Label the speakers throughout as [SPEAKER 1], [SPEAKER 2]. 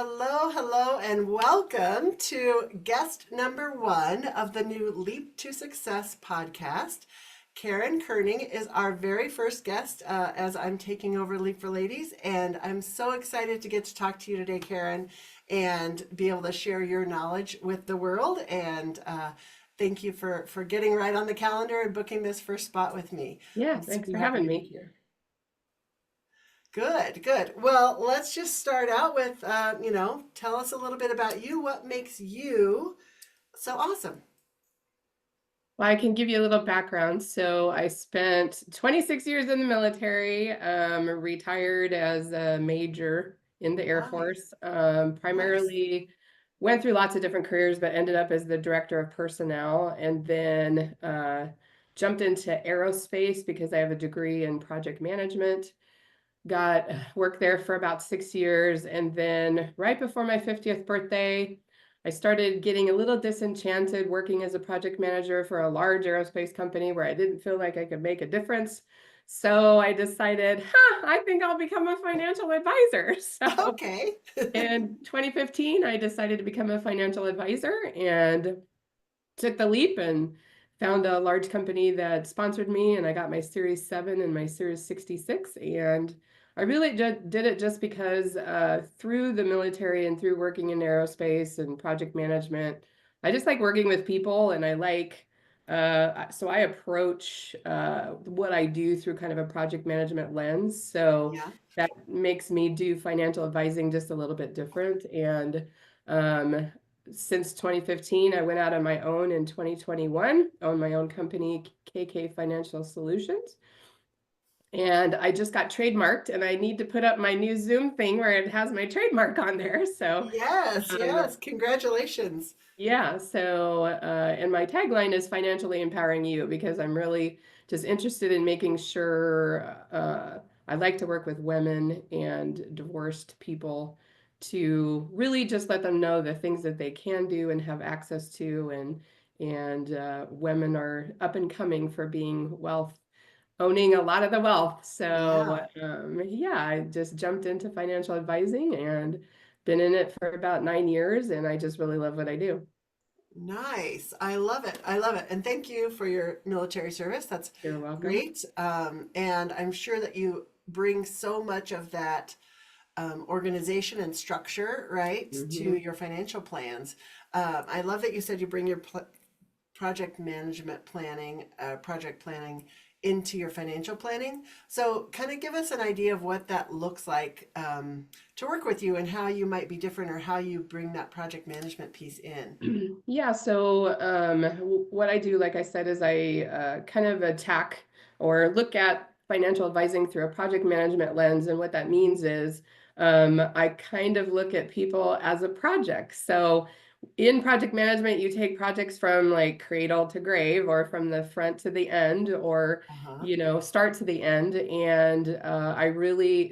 [SPEAKER 1] Hello, hello, and welcome to guest number one of the new Leap to Success podcast. Karen Koenig is our very first guest as I'm taking over Leap for Ladies, and I'm so excited to get to talk to you today, Karen, and be able to share your knowledge with the world. And thank you for getting right on the calendar and booking this first spot with me.
[SPEAKER 2] Yeah,
[SPEAKER 1] I'm
[SPEAKER 2] thanks
[SPEAKER 1] super
[SPEAKER 2] for
[SPEAKER 1] happy
[SPEAKER 2] having
[SPEAKER 1] to be
[SPEAKER 2] me.
[SPEAKER 1] here. Good, good. Well, let's just start out with, tell us a little bit about you. What makes you so awesome?
[SPEAKER 2] Well, I can give you a little background. So I spent 26 years in the military, retired as a major in the Air
[SPEAKER 1] Nice,
[SPEAKER 2] Force.
[SPEAKER 1] nice.
[SPEAKER 2] Primarily went through lots of different careers, but ended up as the director of personnel, and then jumped into aerospace because I have a degree in project management. Got worked there for about 6 years, and then right before my 50th birthday, I started getting a little disenchanted working as a project manager for a large aerospace company where I didn't feel like I could make a difference. So I decided, I think I'll become a financial advisor. So
[SPEAKER 1] Okay.
[SPEAKER 2] in 2015, I decided to become a financial advisor and took the leap and found a large company that sponsored me, and I got my Series 7 and my Series 66. And I really did it just because through the military and through working in aerospace and project management, I just like working with people, and I like so I approach what I do through kind of a project management lens. So
[SPEAKER 1] Yeah.
[SPEAKER 2] that makes me do financial advising just a little bit different. And um, since 2015, I went out on my own in 2021, owned my own company, KK Financial Solutions. And I just got trademarked, and I need to put up my new Zoom thing where it has my trademark on there. So
[SPEAKER 1] Yes,
[SPEAKER 2] um,
[SPEAKER 1] yes. Congratulations.
[SPEAKER 2] yeah, so and my tagline is financially empowering you because I'm really just interested in making sure I like to work with women and divorced people to really just let them know the things that they can do and have access to, and women are up and coming for being wealth, owning a lot of the wealth. So
[SPEAKER 1] Yeah.
[SPEAKER 2] yeah, I just jumped into financial advising and been in it for about 9 years, and I just really love what I do.
[SPEAKER 1] Nice. I love it. I love it. And thank you for your military service. That's
[SPEAKER 2] You're welcome.
[SPEAKER 1] great. And I'm sure that you bring so much of that organization and structure, right, to
[SPEAKER 2] Hmm.
[SPEAKER 1] your financial plans. I love that you said you bring your project management planning, project planning into your financial planning. So, kind of give us an idea of what that looks like to work with you and how you might be different or how you bring that project management piece in.
[SPEAKER 2] Yeah, so what I do, like I said, is I kind of attack or look at financial advising through a project management lens. And what that means is I kind of look at people as a project. So in project management, you take projects from like cradle to grave or from the front to the end or,
[SPEAKER 1] Uh-huh.
[SPEAKER 2] start to the end. And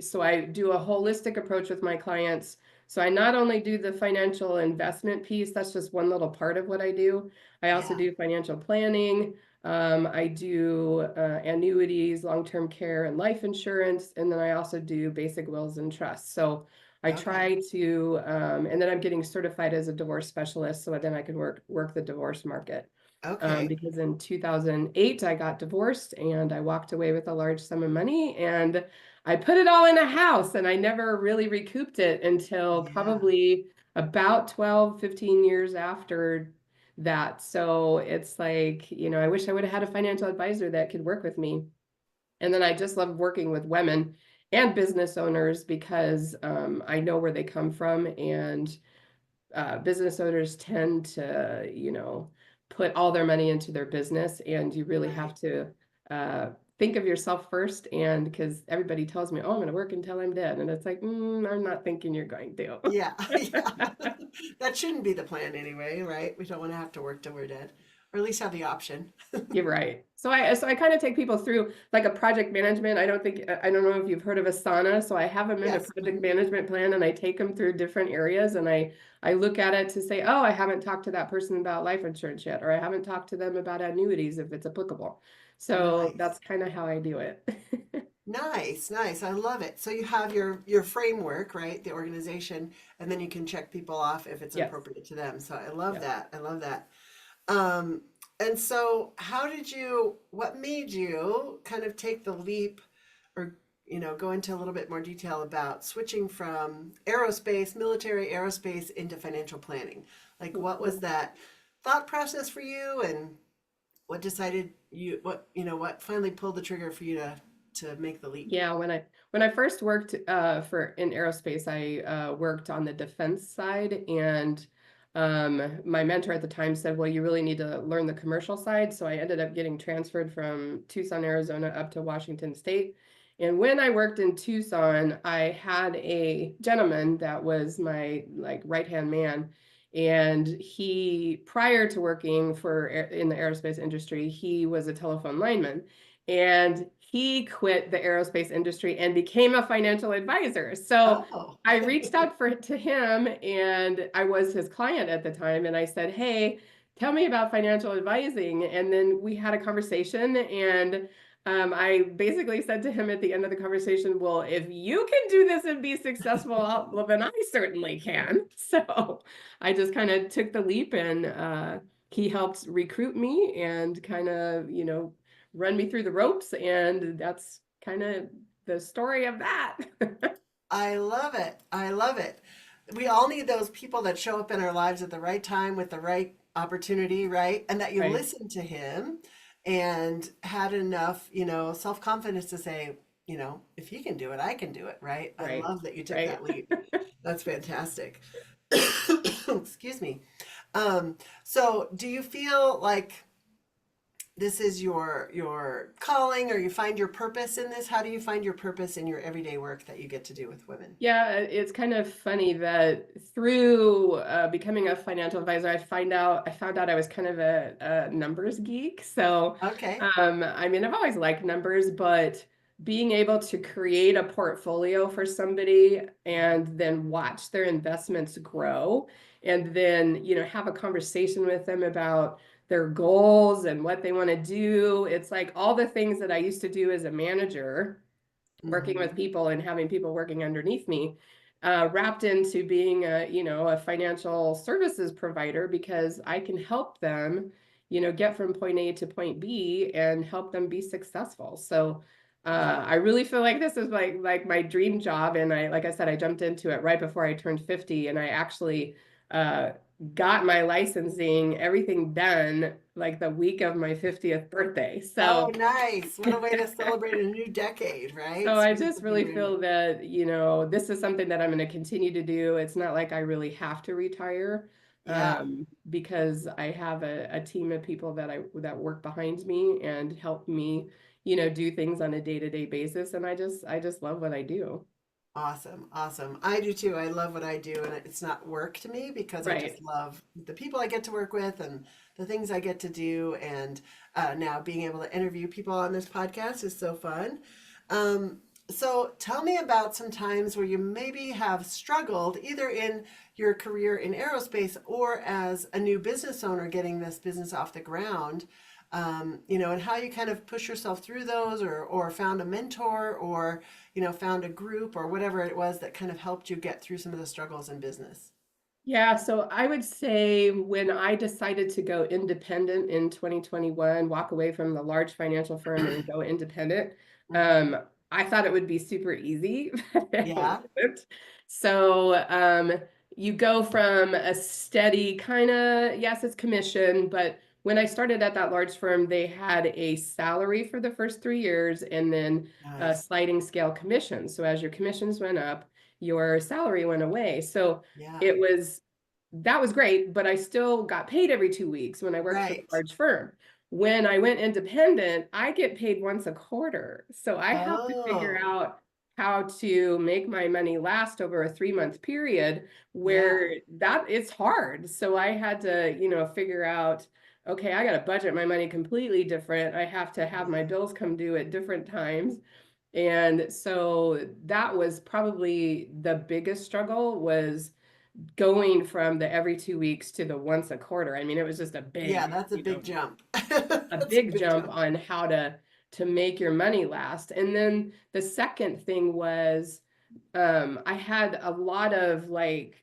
[SPEAKER 2] so I do a holistic approach with my clients. So I not only do the financial investment piece, that's just one little part of what I do. I also
[SPEAKER 1] Yeah.
[SPEAKER 2] do financial planning. I do annuities, long-term care, and life insurance. And then I also do basic wills and trusts. So I
[SPEAKER 1] Okay.
[SPEAKER 2] try to, and then I'm getting certified as a divorce specialist so then I can work the divorce market.
[SPEAKER 1] Okay.
[SPEAKER 2] Because in 2008, I got divorced and I walked away with a large sum of money and I put it all in a house and I never really recouped it until
[SPEAKER 1] Yeah.
[SPEAKER 2] probably about 12, 15 years after that. So it's like, I wish I would have had a financial advisor that could work with me. And then I just love working with women and business owners because I know where they come from, and business owners tend to, put all their money into their business, and you really have
[SPEAKER 1] Right.
[SPEAKER 2] to uh, think of yourself first. And because everybody tells me, oh, I'm going to work until I'm dead. And it's like, I'm not thinking you're going to.
[SPEAKER 1] Yeah. Yeah. That shouldn't be the plan anyway, right? We don't want to have to work till we're dead, or at least have the option.
[SPEAKER 2] You're right. So I kind of take people through like a project management. I don't know if you've heard of Asana. So I have them in a
[SPEAKER 1] Yes.
[SPEAKER 2] project management plan and I take them through different areas, and I look at it to say, oh, I haven't talked to that person about life insurance yet, or I haven't talked to them about annuities if it's applicable. So
[SPEAKER 1] Nice.
[SPEAKER 2] that's kind of how I do it.
[SPEAKER 1] Nice, nice. I love it. So you have your framework, right? The organization, and then you can check people off if it's
[SPEAKER 2] Yes.
[SPEAKER 1] appropriate to them. So I love
[SPEAKER 2] Yeah.
[SPEAKER 1] that. I love that. Um, and so how did you, what made you kind of take the leap or, go into a little bit more detail about switching from aerospace, military aerospace into financial planning? Like what was that thought process for you and what decided you, what finally pulled the trigger for you to make the leap?
[SPEAKER 2] Yeah, when I first worked for in aerospace, I worked on the defense side, and my mentor at the time said, "Well, you really need to learn the commercial side." So I ended up getting transferred from Tucson, Arizona, up to Washington State. And when I worked in Tucson, I had a gentleman that was my like right-hand man, and he, prior to working for in the aerospace industry, he was a telephone lineman. And he quit the aerospace industry and became a financial advisor. So
[SPEAKER 1] Oh,
[SPEAKER 2] I reached out to him, and I was his client at the time. And I said, "Hey, tell me about financial advising." And then we had a conversation, and I basically said to him at the end of the conversation, "Well, if you can do this and be successful, well, then I certainly can." So I just kind of took the leap, and he helped recruit me and kind of, run me through the ropes, and that's kind of the story of that.
[SPEAKER 1] I love it. I love it. We all need those people that show up in our lives at the right time with the right opportunity, right? And that you
[SPEAKER 2] Right,
[SPEAKER 1] listened to him and had enough, self-confidence to say, if he can do it, I can do it, right? I
[SPEAKER 2] right,
[SPEAKER 1] love that you took
[SPEAKER 2] right.
[SPEAKER 1] that leap. That's fantastic. Excuse me. So do you feel like this is your calling or you find your purpose in this? How do you find your purpose in your everyday work that you get to do with women?
[SPEAKER 2] Yeah, it's kind of funny that through becoming a financial advisor, I found out I was kind of a numbers geek. So,
[SPEAKER 1] Okay.
[SPEAKER 2] I mean, I've always liked numbers, but being able to create a portfolio for somebody and then watch their investments grow, and then, have a conversation with them about their goals and what they want to do. It's like all the things that I used to do as a manager, working with
[SPEAKER 1] Hmm.
[SPEAKER 2] people and having people working underneath me, wrapped into being a financial services provider, because I can help them, get from point A to point B and help them be successful. So
[SPEAKER 1] Wow.
[SPEAKER 2] I really feel like this is like my dream job. And like I said, I jumped into it right before I turned 50, and I actually uh, got my licensing, everything done like the week of my 50th birthday.
[SPEAKER 1] Oh,
[SPEAKER 2] So
[SPEAKER 1] nice. What a way to celebrate a new decade, right?
[SPEAKER 2] So I
[SPEAKER 1] Speed
[SPEAKER 2] just
[SPEAKER 1] of the
[SPEAKER 2] really
[SPEAKER 1] ring.
[SPEAKER 2] feel that, this is something that I'm going to continue to do. It's not like I really have to retire,
[SPEAKER 1] Yeah.
[SPEAKER 2] because I have a team of people that work behind me and help me, do things on a day-to-day basis. And I just love what I do.
[SPEAKER 1] Awesome. Awesome. I do too. I love what I do, and it's not work to me because I just
[SPEAKER 2] Right.
[SPEAKER 1] love the people I get to work with and the things I get to do. And now being able to interview people on this podcast is so fun. So tell me about some times where you maybe have struggled either in your career in aerospace or as a new business owner getting this business off the ground, and how you kind of push yourself through those or found a mentor or, found a group or whatever it was that kind of helped you get through some of the struggles in business.
[SPEAKER 2] Yeah, so I would say when I decided to go independent in 2021, walk away from the large financial firm and go independent,
[SPEAKER 1] Hmm.
[SPEAKER 2] um, I thought it would be super easy, but it
[SPEAKER 1] Yeah.
[SPEAKER 2] wasn't. So you go from a steady kind of, yes, it's commission, but when I started at that large firm, they had a salary for the first 3 years and then a
[SPEAKER 1] Nice.
[SPEAKER 2] sliding scale commission. So as your commissions went up, your salary went away. So
[SPEAKER 1] Yeah.
[SPEAKER 2] it was that was great, but I still got paid every 2 weeks when I worked for the
[SPEAKER 1] Right.
[SPEAKER 2] large firm. When I went independent, I get paid once a quarter. So I have to figure
[SPEAKER 1] Oh,
[SPEAKER 2] out how to make my money last over a 3-month period
[SPEAKER 1] yeah.
[SPEAKER 2] where that is hard. So I had to, figure out, okay, I got to budget my money completely different. I have to have my
[SPEAKER 1] Yeah.
[SPEAKER 2] bills come due at different times. And so that was probably the biggest struggle, was going from the every 2 weeks to the once a quarter. I mean, it was just a
[SPEAKER 1] Yeah,
[SPEAKER 2] big,
[SPEAKER 1] that's a big jump.
[SPEAKER 2] a
[SPEAKER 1] That's a
[SPEAKER 2] big
[SPEAKER 1] big
[SPEAKER 2] jump
[SPEAKER 1] jump.
[SPEAKER 2] on how to to make your money last. And then the second thing was I had a lot of like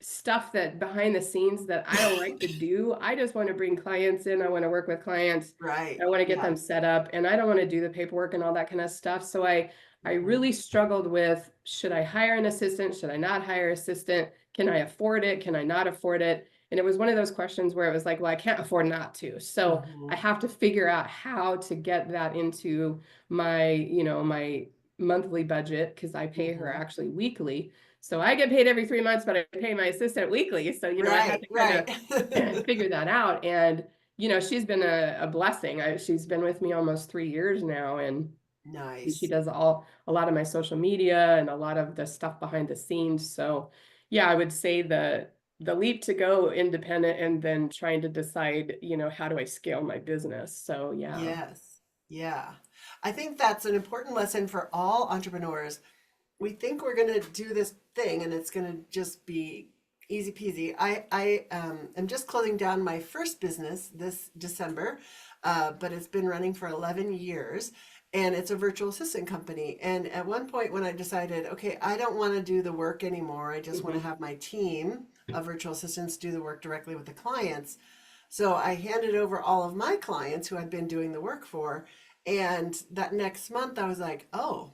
[SPEAKER 2] stuff that behind the scenes that I don't like to do. I just want to bring clients in. I want to work with clients.
[SPEAKER 1] Right.
[SPEAKER 2] I want to get
[SPEAKER 1] Yeah.
[SPEAKER 2] them set up and I don't want to do the paperwork and all that kind of stuff. So I
[SPEAKER 1] Mhm.
[SPEAKER 2] really struggled with, should I hire an assistant? Should I not hire an assistant? Can I afford it? Can I not afford it? And it was one of those questions where it was like, well, I can't afford not to. So I
[SPEAKER 1] Mhm.
[SPEAKER 2] have to figure out how to get that into my, my monthly budget because I pay her
[SPEAKER 1] Mhm.
[SPEAKER 2] actually weekly. So I get paid every 3 months, but I pay my assistant weekly. So, I had
[SPEAKER 1] Right,
[SPEAKER 2] to kind
[SPEAKER 1] right.
[SPEAKER 2] of figure that out. And, she's been a blessing. She's been with me almost 3 years now. And she
[SPEAKER 1] Nice.
[SPEAKER 2] does a lot of my social media and a lot of the stuff behind the scenes. So yeah, I would say the leap to go independent and then trying to decide, how do I scale my business? So yeah.
[SPEAKER 1] Yes. Yeah. I think that's an important lesson for all entrepreneurs. We think we're going to do this thing and it's going to just be easy peasy. I am just closing down my first business this December, but it's been running for 11 years and it's a virtual assistant company. And at one point when I decided, okay, I don't want to do the work anymore, I just want to
[SPEAKER 2] Mhm.
[SPEAKER 1] have my team of virtual assistants do the work directly with the clients. So I handed over all of my clients who I'd been doing the work for. And that next month I was like, oh,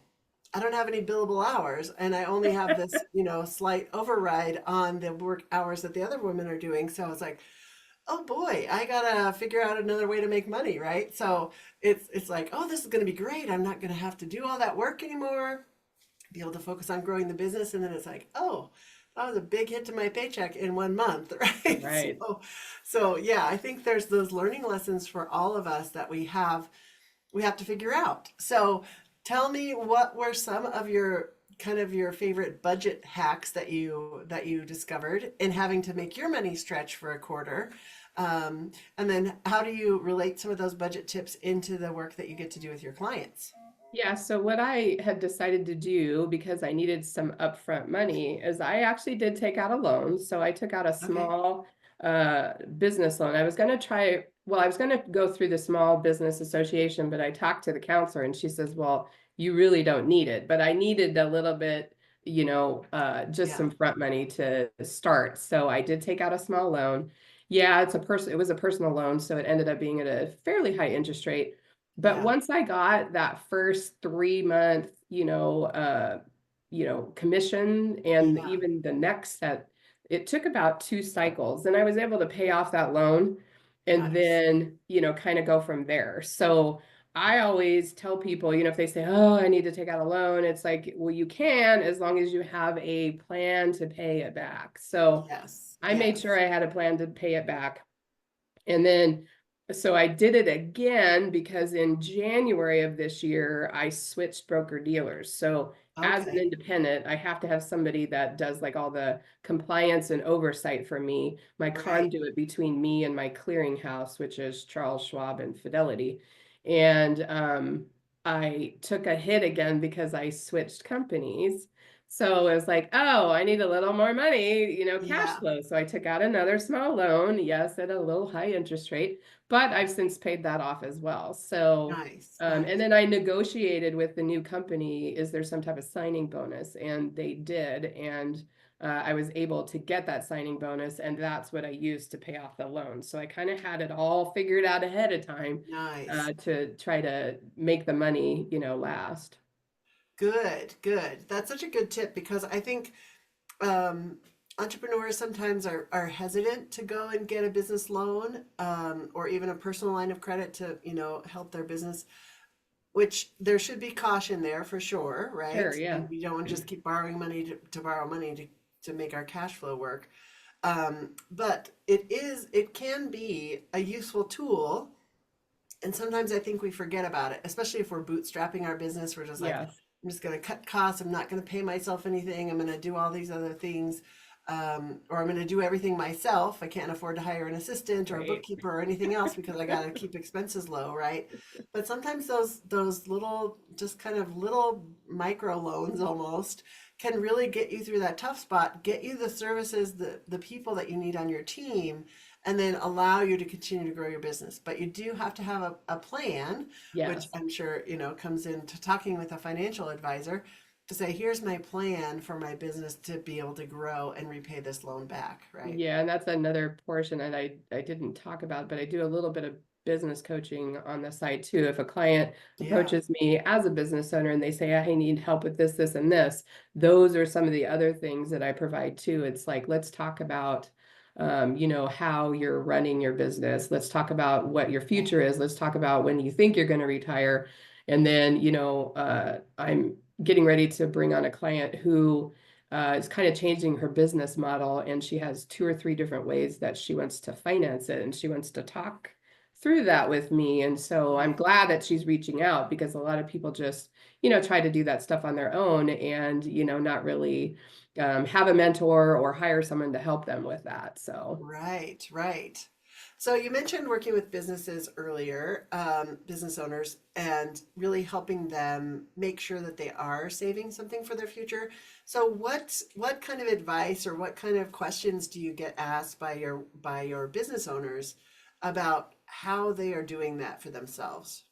[SPEAKER 1] I don't have any billable hours and I only have this, slight override on the work hours that the other women are doing. So I was like, oh boy, I gotta figure out another way to make money, right? So it's like, oh, this is gonna be great. I'm not gonna have to do all that work anymore, be able to focus on growing the business. And then it's like, oh, that was a big hit to my paycheck in 1 month, right?
[SPEAKER 2] Right.
[SPEAKER 1] So yeah, I think there's those learning lessons for all of us that we have to figure out. So tell me, what were some of your kind of your favorite budget hacks that you discovered in having to make your money stretch for a quarter? And then how do you relate some of those budget tips into the work that you get to do with your clients?
[SPEAKER 2] Yeah, so what I had decided to do because I needed some upfront money is I actually did take out a loan. So I took out a
[SPEAKER 1] Okay.
[SPEAKER 2] small business loan. I was going to try, well, I was going to go through the Small Business Association, but I talked to the counselor and she says, well, you really don't need it. But I needed a little bit, just
[SPEAKER 1] Yeah.
[SPEAKER 2] some front money to start. So I did take out a small loan. Yeah, it was a personal loan, so it ended up being at a fairly high interest rate. But
[SPEAKER 1] Yeah.
[SPEAKER 2] once I got that first 3 month, commission and
[SPEAKER 1] Yeah.
[SPEAKER 2] even the next set, it took about 2 cycles and I was able to pay off that loan and
[SPEAKER 1] Nice.
[SPEAKER 2] then, kind of go from there. So I always tell people, if they say, oh, I need to take out a loan, it's like, well, you can as long as you have a plan to pay it back. So
[SPEAKER 1] Yes.
[SPEAKER 2] I made sure
[SPEAKER 1] Yes.
[SPEAKER 2] I had a plan to pay it back. And then, so I did it again because in January of this year, I switched broker dealers. So as an
[SPEAKER 1] Okay.
[SPEAKER 2] independent, I have to have somebody that does like all the compliance and oversight for me, my
[SPEAKER 1] Right.
[SPEAKER 2] conduit between me and my clearinghouse, which is Charles Schwab and Fidelity. And I took a hit again because I switched companies. So it was like, oh, I need a little more money, cash
[SPEAKER 1] Yeah.
[SPEAKER 2] flow. So I took out another small loan, yes, at a little high interest rate, but I've since paid that off as well. So,
[SPEAKER 1] Nice.
[SPEAKER 2] and
[SPEAKER 1] Nice.
[SPEAKER 2] then I negotiated with the new company, is there some type of signing bonus? And they did. And I was able to get that signing bonus, and that's what I used to pay off the loan. So I kind of had it all figured out ahead of time
[SPEAKER 1] Nice.
[SPEAKER 2] to try to make the money, last.
[SPEAKER 1] Good. Good. That's such a good tip because I think um, entrepreneurs sometimes are hesitant to go and get a business loan or even a personal line of credit to, help their business, which there should be caution there for sure,
[SPEAKER 2] Sure,
[SPEAKER 1] right?
[SPEAKER 2] yeah.
[SPEAKER 1] We don't want to just keep borrowing money to borrow money to make our cash flow work. But it can be a useful tool. And sometimes I think we forget about it, especially if we're bootstrapping our business. We're just like,
[SPEAKER 2] Yes,
[SPEAKER 1] I'm just going to cut costs. I'm not going to pay myself anything. I'm going to do all these other things. Or I'm going to do everything myself. I can't afford to hire an assistant or a
[SPEAKER 2] right.
[SPEAKER 1] bookkeeper or anything else because I got to keep expenses low, right? But sometimes those little, just kind of little micro loans almost can really get you through that tough spot, get you the services, the people that you need on your team, and then allow you to continue to grow your business. But you do have to have a plan, which
[SPEAKER 2] Yes.
[SPEAKER 1] I'm sure, comes into talking with a financial advisor to say, here's my plan for my business to be able to grow and repay this loan back, right?
[SPEAKER 2] Yeah, and that's another portion that I didn't talk about, but I do a little bit of business coaching on the side too. If a client
[SPEAKER 1] Yeah.
[SPEAKER 2] approaches me as a business owner and they say, I need help with this, this, and this, those are some of the other things that I provide too. It's like, let's talk about how you're running your business. Let's talk about what your future
[SPEAKER 1] Okay.
[SPEAKER 2] is. Let's talk about when you think you're going to retire. And then, I'm getting ready to bring on a client who is kind of changing her business model, and she has two or three different ways that she wants to finance it, and she wants to talk through that with me. And so I'm
[SPEAKER 1] Right.
[SPEAKER 2] glad that she's reaching out, because a lot of people just, try to do that stuff on their own, and, not really have a mentor or hire someone to help them with that. So
[SPEAKER 1] Right, right. So you mentioned working with businesses earlier, business owners, and really helping them make sure that they are saving something for their future. So what kind of advice or what kind of questions do you get asked by your business owners about how they are doing that for themselves?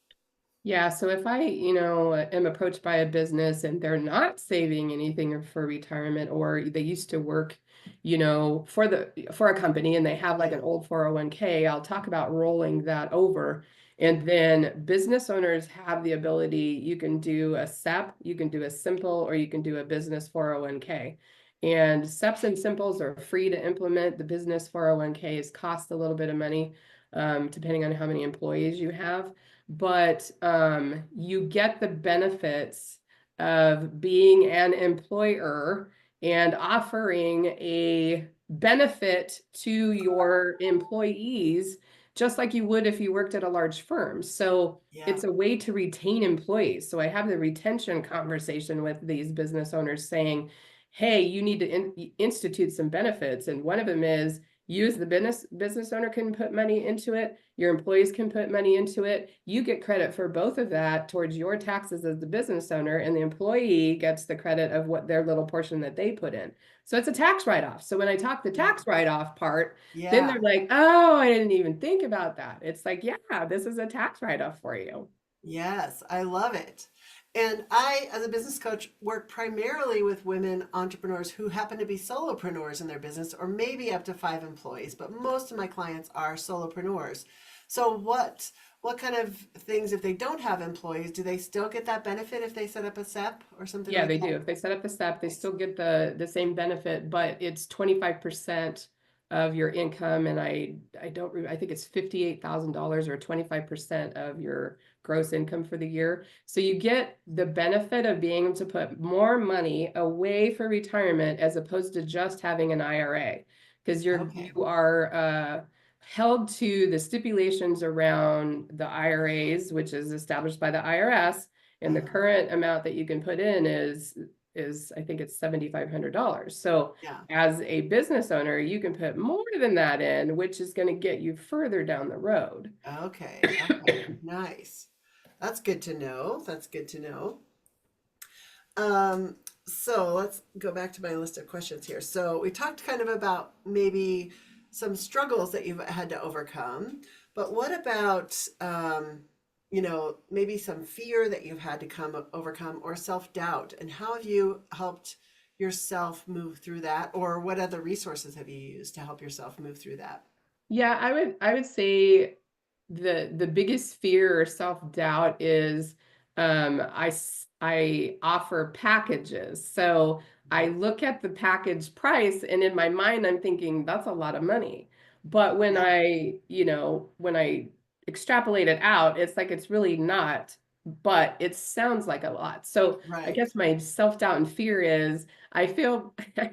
[SPEAKER 2] yeah, so if I, am approached by a business and they're not saving anything for retirement, or they used to work, for a company and they have like
[SPEAKER 1] Yeah.
[SPEAKER 2] an old 401k, I'll talk about rolling that over. And then business owners have the ability, you can do a SEP, you can do a simple, or you can do a business 401k. And SEPs and simples are free to implement. The business 401ks cost a little bit of money, depending on how many employees you have, but you get the benefits of being an employer and offering a benefit to your employees, just like you would if you worked at a large firm. So
[SPEAKER 1] Yeah.
[SPEAKER 2] it's a way to retain employees. So I have the retention conversation with these business owners saying, hey, you need to institute some benefits. And one of them is, you as the business owner can put money into it. Your employees can put money into it. You get credit for both of that towards your taxes as the business owner, and the employee gets the credit of what their little portion that they put in. So it's a tax write-off. So when I talk the
[SPEAKER 1] Yeah.
[SPEAKER 2] tax write-off part, then
[SPEAKER 1] Yeah.
[SPEAKER 2] they're like, oh, I didn't even think about that. It's like, yeah, this is a tax write-off for you.
[SPEAKER 1] Yes, I love it. And I, as a business coach, work primarily with women entrepreneurs who happen to be solopreneurs in their business, or maybe up to 5 employees, but most of my clients are solopreneurs. So what kind of things, if they don't have employees, do they still get that benefit if they set up a SEP or something
[SPEAKER 2] Yeah,
[SPEAKER 1] like
[SPEAKER 2] they
[SPEAKER 1] that?
[SPEAKER 2] do. If they set up the SEP, they
[SPEAKER 1] Nice.
[SPEAKER 2] still get the same benefit, but it's 25% of your income. And I don't I think it's $58,000 or 25% of your gross income for the year. So you get the benefit of being able to put more money away for retirement, as opposed to just having an IRA, because
[SPEAKER 1] Okay.
[SPEAKER 2] you are held to the stipulations around the IRAs, which is established by the IRS, and the
[SPEAKER 1] Uh-huh.
[SPEAKER 2] current amount that you can put in is I think it's $7,500. So
[SPEAKER 1] Yeah.
[SPEAKER 2] as a business owner, you can put more than that in, which is going to get you further down the road.
[SPEAKER 1] Okay. Okay. Nice. That's good to know. That's good to know. Um, so let's go back to my list of questions here. So we talked kind of about maybe some struggles that you've had to overcome, but what about, maybe some fear that you've had to overcome, or self-doubt, and how have you helped yourself move through that, or what other resources have you used to help yourself move through that?
[SPEAKER 2] Yeah, I would say the biggest fear or self-doubt is I offer packages. So I
[SPEAKER 1] Mhm.
[SPEAKER 2] look at the package price, and in my mind I'm thinking that's a lot of money. But when
[SPEAKER 1] Yeah,
[SPEAKER 2] I extrapolate it out, it's like it's really not, but it sounds like a lot. So I
[SPEAKER 1] right.
[SPEAKER 2] guess my self-doubt and fear is, I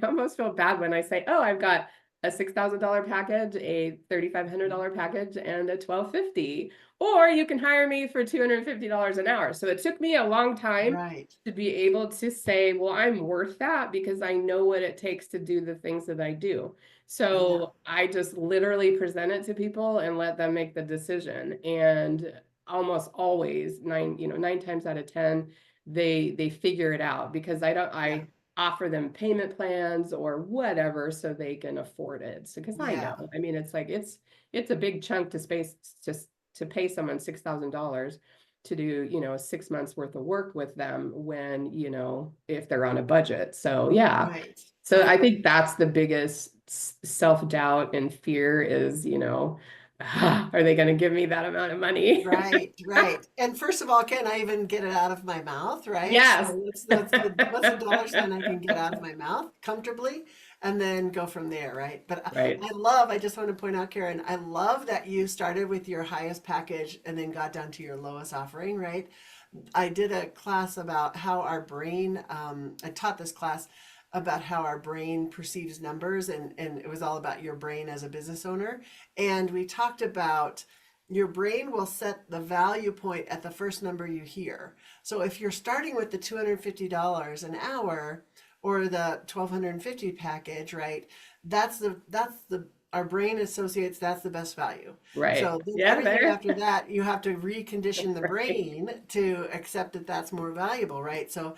[SPEAKER 2] almost feel bad when I say, oh, I've got a $6,000 package, a $3,500 package, and a $1,250. Or you can hire me for $250 an hour. So it took me a long time
[SPEAKER 1] Right.
[SPEAKER 2] to be able to say, well, I'm worth that, because I know what it takes to do the things that I do.
[SPEAKER 1] Yeah,
[SPEAKER 2] So I just literally present it to people and let them make the decision. And almost always, nine times out of 10, they figure it out, because
[SPEAKER 1] yeah.
[SPEAKER 2] offer them payment plans or whatever so they can afford it. So, because I know,
[SPEAKER 1] Yeah.
[SPEAKER 2] I mean, it's like it's a big chunk to space to pay someone $6,000 to do, 6 months worth of work with them when, if they're on a budget. So yeah.
[SPEAKER 1] Right.
[SPEAKER 2] So
[SPEAKER 1] Right.
[SPEAKER 2] I think that's the biggest self-doubt and fear is, are they going to give me that amount of money?
[SPEAKER 1] Right, right. And first of all, can I even get it out of my mouth, right? So
[SPEAKER 2] Yes.
[SPEAKER 1] what's the dollar sign I can get out of my mouth comfortably, and then go from there, right? But
[SPEAKER 2] Right.
[SPEAKER 1] I just want to point out, Karen, I love that you started with your highest package and then got down to your lowest offering, right? I did a class about how our brain, I taught this class about how our brain perceives numbers, and it was all about your brain as a business owner. And we talked about your brain will set the value point at the first number you hear. So if you're starting with the $250 an hour or the 1250 package, right? That's the our brain associates that's the best value.
[SPEAKER 2] Right.
[SPEAKER 1] So then
[SPEAKER 2] Yeah,
[SPEAKER 1] everything
[SPEAKER 2] there.
[SPEAKER 1] after that, you have to recondition the
[SPEAKER 2] Right.
[SPEAKER 1] brain to accept that that's more valuable, right? So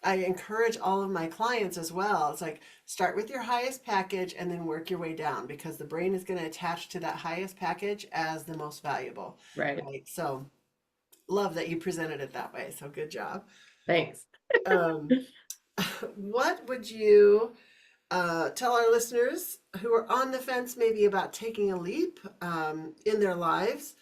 [SPEAKER 1] I encourage all of my clients as well. It's like start with your highest package and then work your way down because the brain is going to attach to that highest package as the most valuable,
[SPEAKER 2] Right.
[SPEAKER 1] right? So love that you presented it that way. So good job.
[SPEAKER 2] Thanks.
[SPEAKER 1] Um, what would you tell our listeners who are on the fence maybe about taking a leap in their lives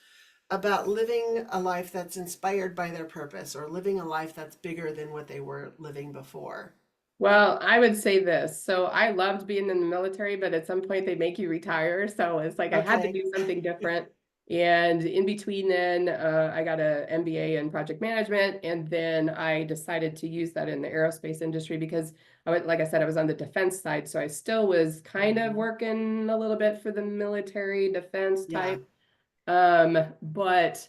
[SPEAKER 1] about living a life that's inspired by their purpose or living a life that's bigger than what they were living before?
[SPEAKER 2] Well, I would say this. So I loved being in the military, but at some point they make you retire. So it's like I had to
[SPEAKER 1] Okay.
[SPEAKER 2] do something different. And in between then, I got an MBA in project management. And then I decided to use that in the aerospace industry because like I said, I was on the defense side. So I still was kind of
[SPEAKER 1] Mhm.
[SPEAKER 2] working a little bit for the military defense
[SPEAKER 1] Yeah.
[SPEAKER 2] type. But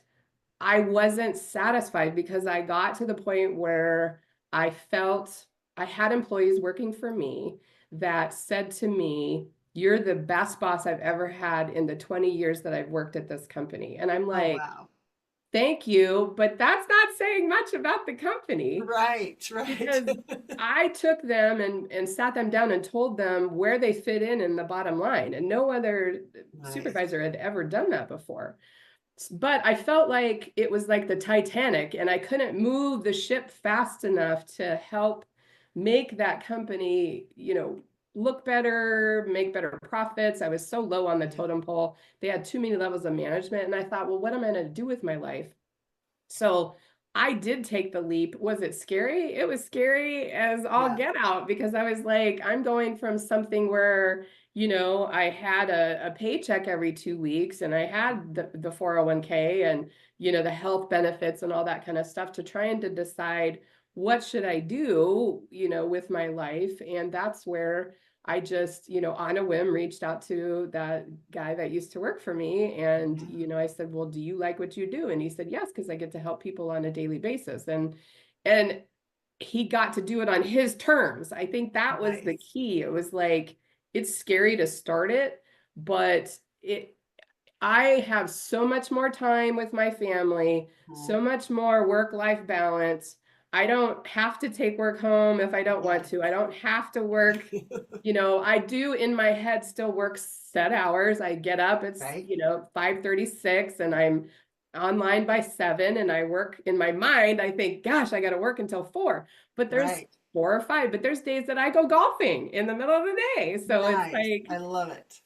[SPEAKER 2] I wasn't satisfied because I got to the point where I felt I had employees working for me that said to me, "You're the best boss I've ever had in the 20 years that I've worked at this company." And I'm
[SPEAKER 1] Oh,
[SPEAKER 2] like,
[SPEAKER 1] wow.
[SPEAKER 2] "Thank you, but that's not saying much about the company."
[SPEAKER 1] Right, right.
[SPEAKER 2] Because I took them and sat them down and told them where they fit in the bottom line, and no other
[SPEAKER 1] Nice.
[SPEAKER 2] supervisor had ever done that before. But I felt like it was like the Titanic, and I couldn't move the ship fast enough to help make that company, look better, make better profits. I was so low on the
[SPEAKER 1] Yeah.
[SPEAKER 2] totem pole. They had too many levels of management. And I thought, well, what am I going to do with my life? So I did take the leap. Was it scary? It was scary as all
[SPEAKER 1] Yeah.
[SPEAKER 2] get out because I was like, I'm going from something where, I had a paycheck every 2 weeks and I had the 401k and, the health benefits and all that kind of stuff to trying to decide what should I do, with my life. And that's where I just, on a whim reached out to that guy that used to work for me. And,
[SPEAKER 1] Yeah.
[SPEAKER 2] I said, well, do you like what you do? And he said, yes, because I get to help people on a daily basis. And he got to do it on his terms. I think that was the
[SPEAKER 1] Nice.
[SPEAKER 2] key. It was like, it's scary to start it, but I have so much more time with my family,
[SPEAKER 1] Mhm.
[SPEAKER 2] so much more work-life balance. I don't have to take work home if I don't want
[SPEAKER 1] Yes.
[SPEAKER 2] to. I don't have to work. I do in my head still work set hours. I get up, it's,
[SPEAKER 1] Right,
[SPEAKER 2] 5:36 and I'm online by 7 and I work in my mind. I think, gosh, I got to work until 4. But there's
[SPEAKER 1] right.
[SPEAKER 2] 4 or 5, but there's days that I go golfing in the middle of the day. So it's
[SPEAKER 1] Nice.
[SPEAKER 2] like,
[SPEAKER 1] I love it.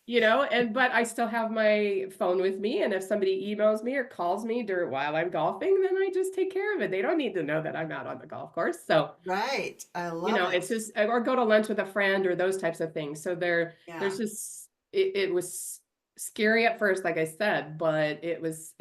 [SPEAKER 2] but I still have my phone with me. And if somebody emails me or calls me while I'm golfing, then I just take care of it. They don't need to know that I'm out on the golf course. So,
[SPEAKER 1] Right. I love
[SPEAKER 2] it's
[SPEAKER 1] it.
[SPEAKER 2] just, or go to lunch with a friend or those types of things. So there's
[SPEAKER 1] Yeah.
[SPEAKER 2] just, it was scary at first, like I said, but it was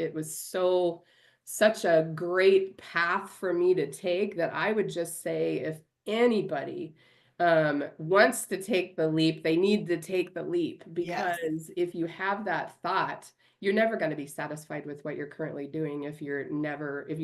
[SPEAKER 2] such a great path for me to take that I would just say if anybody wants to take the leap, they need to take the leap
[SPEAKER 1] Yes.
[SPEAKER 2] because if you have that thought, you're never going to be satisfied with what you're currently doing if you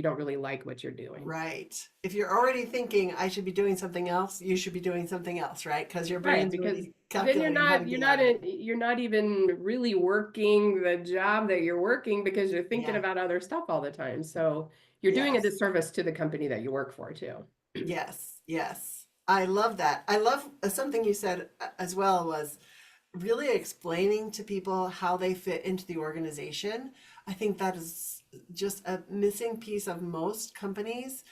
[SPEAKER 2] don't really like what you're doing.
[SPEAKER 1] Right. If you're already thinking I should be doing something else, you should be doing something else, right? Because your
[SPEAKER 2] Right,
[SPEAKER 1] brain's
[SPEAKER 2] because
[SPEAKER 1] already
[SPEAKER 2] then you're
[SPEAKER 1] calculating how to
[SPEAKER 2] not you're
[SPEAKER 1] get
[SPEAKER 2] not
[SPEAKER 1] out of it.
[SPEAKER 2] you're not even really working the job that you're working because you're thinking
[SPEAKER 1] Yeah.
[SPEAKER 2] about other stuff all the time. So you're doing a
[SPEAKER 1] Yes.
[SPEAKER 2] disservice to the company that you work for too.
[SPEAKER 1] Yes. Yes. I love that. I love something you said as well was really explaining to people how they fit into the organization. I think that is just a missing piece of most companies,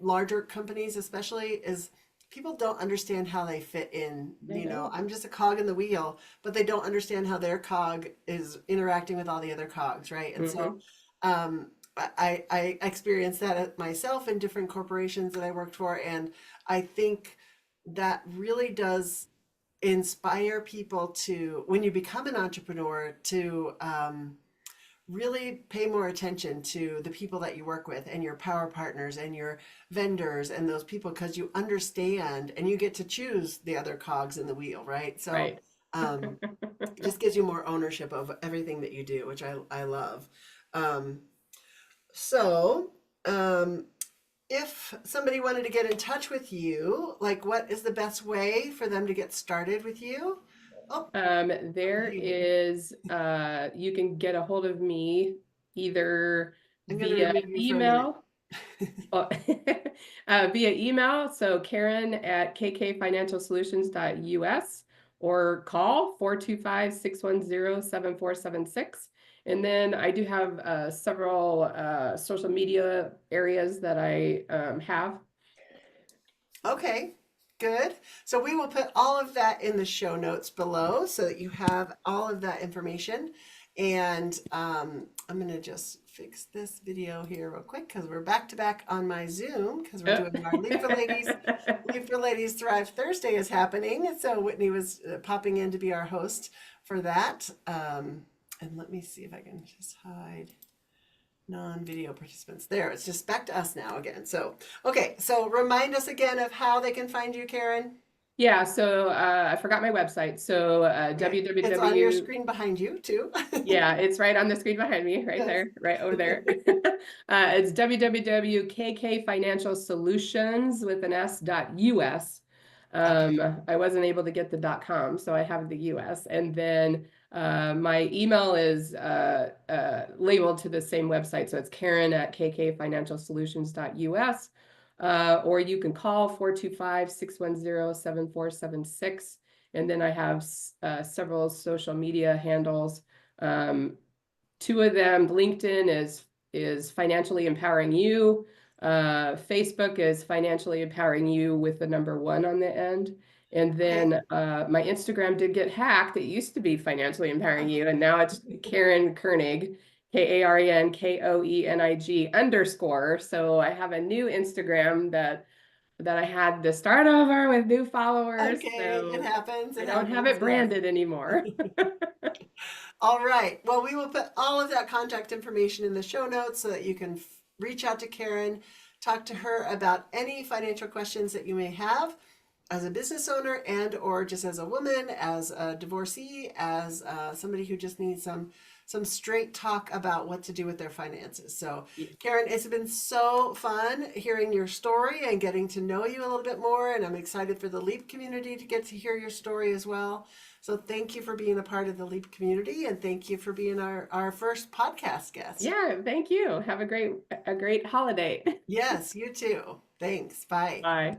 [SPEAKER 1] larger companies especially, is people don't understand how they fit in.
[SPEAKER 2] I know.
[SPEAKER 1] I'm just a cog in the wheel, but they don't understand how their cog is interacting with all the other cogs, right? And so
[SPEAKER 2] Hmm.
[SPEAKER 1] I experienced that myself in different corporations that I worked for, and I think that really does inspire people to, when you become an entrepreneur, to really pay more attention to the people that you work with and your power partners and your vendors and those people, because you understand and you get to choose the other cogs in the wheel, right? So
[SPEAKER 2] Right.
[SPEAKER 1] um, it just gives you more ownership of everything that you do, which I love. Um, so, um, if somebody wanted to get in touch with you, like what is the best way for them to get started with you? Oh, I'm
[SPEAKER 2] There
[SPEAKER 1] muted.
[SPEAKER 2] is, you can get a hold of me either
[SPEAKER 1] I'm going to
[SPEAKER 2] via
[SPEAKER 1] remove you for a minute.
[SPEAKER 2] email. Oh, via email. So Karen at kkfinancialsolutions.us or call 425-610-7476. And then I do have several social media areas that I have.
[SPEAKER 1] Okay, good. So we will put all of that in the show notes below so that you have all of that information. And I'm going to just fix this video here real quick because we're back to back on my Zoom because we're
[SPEAKER 2] Oh.
[SPEAKER 1] doing our Leap for Ladies. Leap for Ladies Thrive Thursday is happening. So Whitney was popping in to be our host for that. And let me see if I can just hide non-video participants. There, it's just back to us now again. So, okay, so remind us again of how they can find you, Karen.
[SPEAKER 2] Yeah, so I forgot my website. So
[SPEAKER 1] Okay, it's on your
[SPEAKER 2] www.
[SPEAKER 1] screen behind you too.
[SPEAKER 2] Yeah, it's right on the screen behind me, right
[SPEAKER 1] Yes.
[SPEAKER 2] there, right over there. It's www.kkfinancialsolutions with an s.us.
[SPEAKER 1] Okay.
[SPEAKER 2] I wasn't able to get the .com, so I have the US. And then my email is labeled to the same website. So it's Karen at kkfinancialsolutions.us. Or you can call 425-610-7476. And then I have several social media handles. Um, Two of them, LinkedIn is financially empowering you. Facebook is financially empowering you with the number one on the end. And
[SPEAKER 1] Okay.
[SPEAKER 2] then my Instagram did get hacked. It used to be financially empowering you, and now it's Karen Koenig, KarenKoenig_. So I have a new Instagram that I had to start over with new followers.
[SPEAKER 1] Okay, it
[SPEAKER 2] So
[SPEAKER 1] happens.
[SPEAKER 2] I
[SPEAKER 1] It
[SPEAKER 2] don't have
[SPEAKER 1] happens.
[SPEAKER 2] it
[SPEAKER 1] Yes.
[SPEAKER 2] branded anymore.
[SPEAKER 1] All right. Well, we will put all of that contact information in the show notes so that you can reach out to Karen, talk to her about any financial questions that you may have as a business owner and or just as a woman, as a divorcee, as somebody who just needs some straight talk about what to do with their finances. So, Karen, it's been so fun hearing your story and getting to know you a little bit more, and I'm excited for the Leap community to get to hear your story as well. So thank you for being a part of the Leap community, and thank you for being our first podcast guest.
[SPEAKER 2] Yeah, thank you. Have a great holiday.
[SPEAKER 1] Yes, you too. Thanks. Bye.
[SPEAKER 2] Bye.